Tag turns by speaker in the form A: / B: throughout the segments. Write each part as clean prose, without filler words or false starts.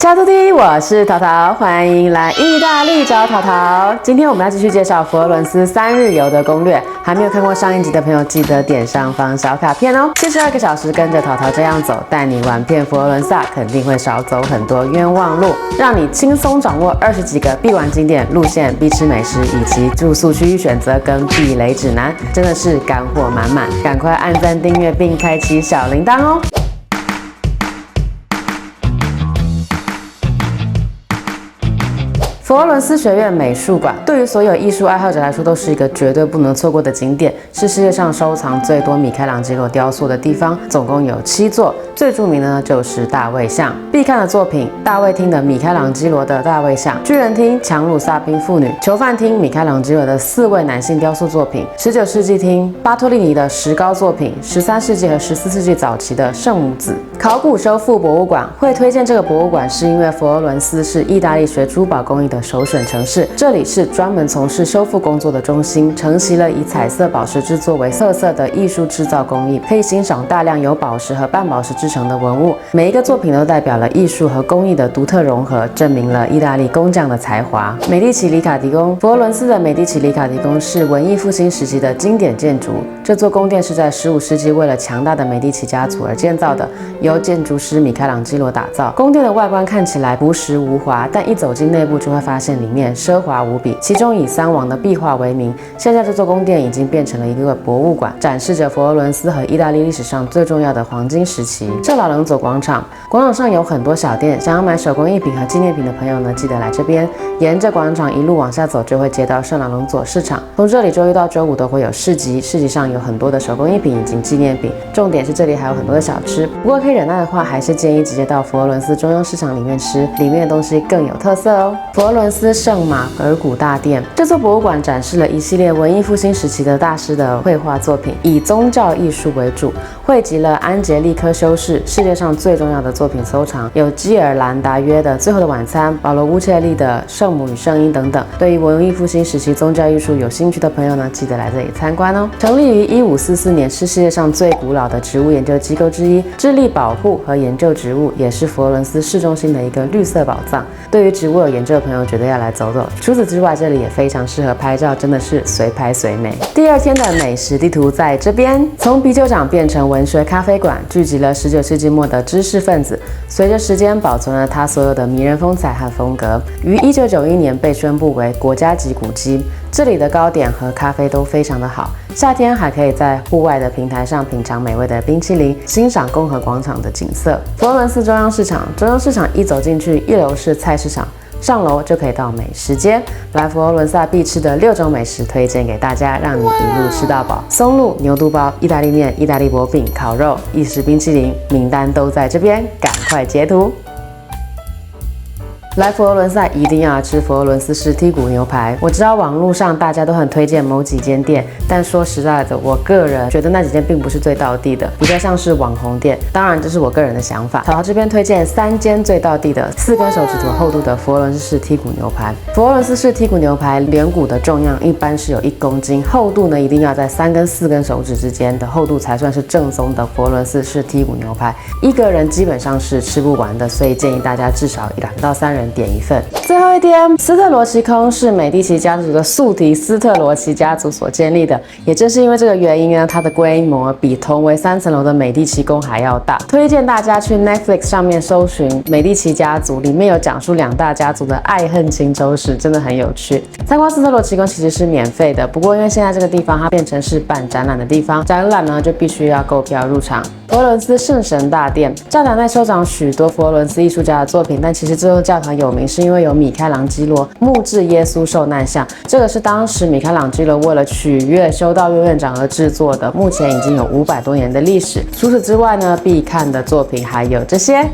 A: 小徒弟，我是淘淘，欢迎来意大利找淘淘。今天我们要继续介绍佛罗伦斯3日游的攻略。还没有看过上一集的朋友，记得点上方小卡片哦。72个小时跟着淘淘这样走，带你玩遍佛罗伦萨，肯定会少走很多冤枉路，让你轻松掌握20几个必玩景点、路线、必吃美食以及住宿区域选择跟避雷指南，真的是干货满满。赶快按赞、订阅并开启小铃铛哦。佛罗伦斯学院美术馆对于所有艺术爱好者来说都是一个绝对不能错过的景点，是世界上收藏最多米开朗基罗雕塑的地方，总共有7座。最著名的呢就是大卫像，必看的作品：大卫厅的米开朗基罗的大卫像，巨人厅强鲁萨宾妇女，囚犯厅米开朗基罗的4位男性雕塑作品，19世纪厅巴托利尼的石膏作品，13世纪和14世纪早期的圣母子。考古修复博物馆会推荐这个博物馆，是因为佛罗伦斯是意大利学珠宝工艺的首选城市，这里是专门从事修复工作的中心，承袭了以彩色宝石制作为特色的艺术制造工艺，可以欣赏大量由宝石和半宝石制成的文物，每一个作品都代表了艺术和工艺的独特融合，证明了意大利工匠的才华。美第奇里卡迪宫，佛罗伦斯的美第奇里卡迪宫是文艺复兴时期的经典建筑，这座宫殿是在15世纪为了强大的美第奇家族而建造的，由建筑师米开朗基罗打造。宫殿的外观看起来朴实无华，但一走进内部就会发现里面奢华无比，其中以3王的壁画为名。现在这座宫殿已经变成了一个博物馆，展示着佛罗伦斯和意大利历史上最重要的黄金时期。圣老伦佐广场，广场上有很多小店，想要买手工艺品和纪念品的朋友呢，记得来这边。沿着广场一路往下走，就会接到圣老伦佐市场。从这里周1到周5都会有市集，市集上有很多的手工艺品以及纪念品，重点是这里还有很多的小吃。不过可以忍耐的话，还是建议直接到佛罗伦斯中央市场里面吃，里面的东西更有特色哦。佛罗伦斯圣马尔古大殿，这座博物馆展示了一系列文艺复兴时期的大师的绘画作品，以宗教艺术为主，汇集了安杰利科修士世界上最重要的作品收藏，有基尔兰达约的《最后的晚餐》，保罗乌切利的《圣母与圣婴》等等。对于文艺复兴时期宗教艺术有兴趣的朋友呢，记得来这里参观哦。成立于1544年，是世界上最古老的植物研究机构之一，致力保护和研究植物，也是佛罗伦斯市中心的一个绿色宝藏。对于植物有研究的朋友，绝对要来走走。除此之外，这里也非常适合拍照，真的是随拍随美。第2天的美食地图在这边，从啤酒厂变成文学咖啡馆，聚集了19世纪末的知识分子，随着时间保存了它所有的迷人风采和风格。于1991年被宣布为国家级古迹。这里的糕点和咖啡都非常的好，夏天还可以在户外的平台上品尝美味的冰淇淋，欣赏共和广场的景色。佛罗伦斯中央市场，中央市场一走进去，1楼是菜市场，上楼就可以到美食街。来佛罗伦萨必吃的6种美食推荐给大家，让你一路吃到饱。松露、牛肚包、意大利面、意大利薄饼、烤肉、意式冰淇淋，名单都在这边，赶快截图。来佛罗伦萨一定要吃佛罗伦斯式剔骨牛排。我知道网络上大家都很推荐某几间店，但说实在的，我个人觉得那几间并不是最道地的，比较像是网红店。当然，这是我个人的想法。淘淘这边推荐3间最道地的4根手指头厚度的佛罗伦斯式剔骨牛排。佛罗伦斯式剔骨牛排连骨的重量一般是有1公斤，厚度呢一定要在3跟4根手指之间的厚度才算是正宗的佛罗伦斯式剔骨牛排。一个人基本上是吃不完的，所以建议大家至少2到3人点1份。最后一天，斯特罗奇宫是美第奇家族的宿敌斯特罗奇家族所建立的，也正是因为这个原因呢，它的规模比同为3层楼的美第奇宫还要大。推荐大家去 Netflix 上面搜寻美第奇家族，里面有讲述2大家族的爱恨情仇史，真的很有趣。参观斯特罗奇宫其实是免费的，不过因为现在这个地方它变成是办展览的地方，展览呢就必须要购票入场。佛罗伦斯圣神大殿，教堂内收藏许多佛罗伦斯艺术家的作品，但其实这座教堂有名是因为有米开朗基罗木质耶稣受难像，这个是当时米开朗基罗为了取悦修道院院长而制作的，目前已经有500多年的历史。除此之外呢，必看的作品还有这些。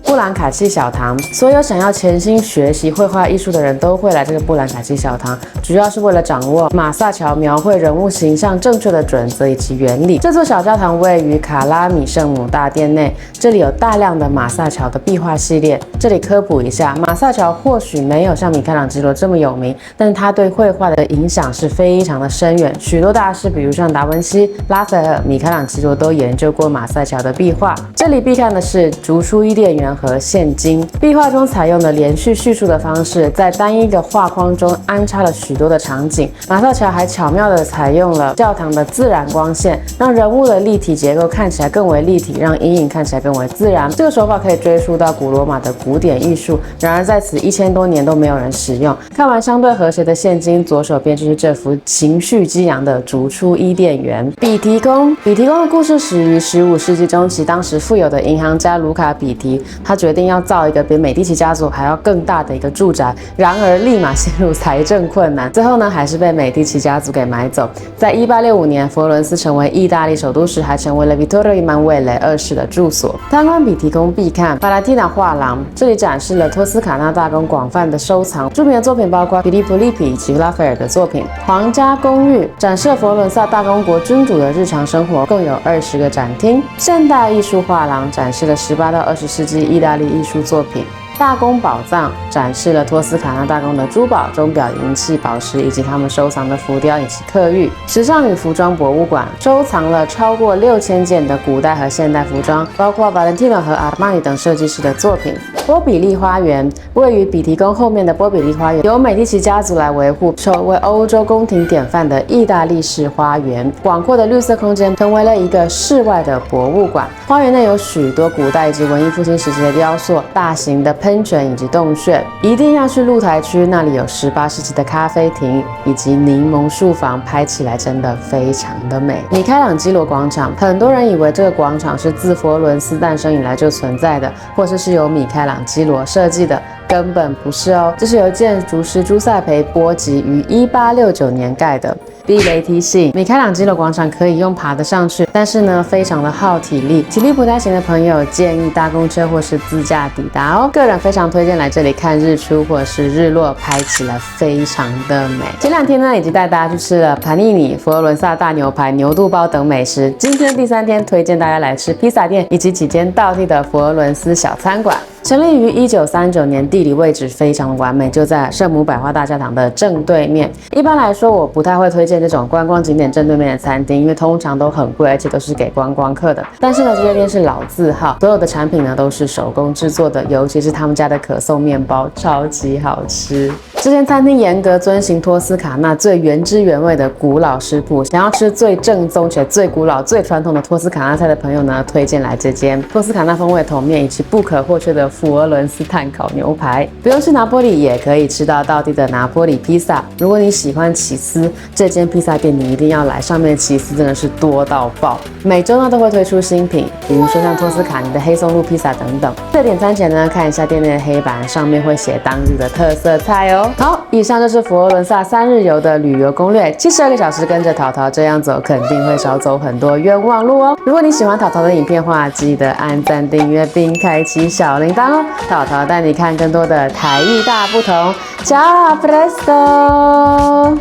A: 布兰卡契小堂，所有想要潜心学习绘画艺术的人都会来这个布兰卡契小堂，主要是为了掌握马萨乔描绘人物形象正确的准则以及原理。这座小教堂位于卡拉米圣母大殿内，这里有大量的马萨乔的壁画系列。这里科普一下，马萨乔或许没有像米开朗基罗这么有名，但是他对绘画的影响是非常的深远。许多大师，比如像达文西、拉斐尔、米开朗基罗都研究过马萨乔的壁画。这里必看的是竹书伊甸园和现今。壁画中采用了连续叙述的方式，在单一的画框中安插了许多的场景。马特乔还巧妙地采用了教堂的自然光线，让人物的立体结构看起来更为立体，让阴影看起来更为自然。这个手法可以追溯到古罗马的古典艺术，然而在此1000多年都没有人使用。看完相对和谐的现今，左手边就是这幅情绪激昂的逐出伊甸园。比提宫的故事始于15世纪中期，当时富有的银行家卢卡比提，他决定要造一个比美第奇家族还要更大的一个住宅，然而立马陷入财政困难，最后呢还是被美第奇家族给买走。在1865年，佛罗伦斯成为意大利首都时，还成为了 Vittorio Emanuele 2世的住所。参观比提宫必看巴拉蒂纳画廊，这里展示了托斯卡纳大公广泛的收藏，著名的作品包括皮利普利皮以及拉斐尔的作品。皇家公寓展示佛罗伦萨大公国君主的日常生活，共有20个展厅。现代艺术画廊展示了18到20世纪意大利艺术作品。大公宝藏展示了托斯卡纳大公的珠宝、钟表、银器、宝石以及他们收藏的浮雕以及刻玉。时尚与服装博物馆收藏了超过6000件的古代和现代服装，包括 Valentino 和 Armani 等设计师的作品。波比利花园位于比提宫后面的波比利花园，由美第奇家族来维护，成为欧洲宫廷典范的意大利式花园。广阔的绿色空间成为了一个室外的博物馆。花园内有许多古代以及文艺复兴时期的雕塑、大型的喷泉以及洞穴。一定要去露台区，那里有18世纪的咖啡亭以及柠檬树房，拍起来真的非常的美。米开朗基罗广场，很多人以为这个广场是自佛罗伦斯诞生以来就存在的，或是由米开朗基罗设计的。根本不是哦，这是由建筑师朱塞培·波吉于1869年盖的。避雷提醒：米开朗基罗广场可以用爬得上去，但是呢，非常的耗体力，体力不太行的朋友建议搭公车或是自驾抵达哦。个人非常推荐来这里看日出或是日落，拍起来非常的美。前2天呢，已经带大家去吃了帕尼尼、佛罗伦萨大牛排、牛肚包等美食。今天第3天，推荐大家来吃披萨店以及几间道地的佛罗伦斯小餐馆。成立于1939年，地理位置非常完美，就在圣母百花大教堂的正对面。一般来说，我不太会推荐这种观光景点正对面的餐厅，因为通常都很贵，而且都是给观光客的。但是呢，这家店是老字号，所有的产品呢都是手工制作的，尤其是他们家的可颂面包，超级好吃。这间餐厅严格遵循托斯卡纳最原汁原味的古老食谱，想要吃最正宗且最古老、最传统的托斯卡纳菜的朋友呢，推荐来这间托斯卡纳风味桶面以及不可或缺的佛罗伦斯炭烤牛排。不用去拿坡里也可以吃到道地的拿坡里披萨。如果你喜欢起司，这间披萨店你一定要来，上面的起司真的是多到爆。每周呢都会推出新品，比如说像托斯卡尼的黑松露披萨等等。在点餐前呢，看一下店内的黑板，上面会写当日的特色菜哦。好，以上就是佛罗伦萨3日游的旅游攻略。72个小时跟着淘淘这样走，肯定会少走很多冤枉路哦。如果你喜欢淘淘的影片的话，记得按赞、订阅并开启小铃铛哦。淘淘带你看更多的台艺大不同。Ciao, a presto!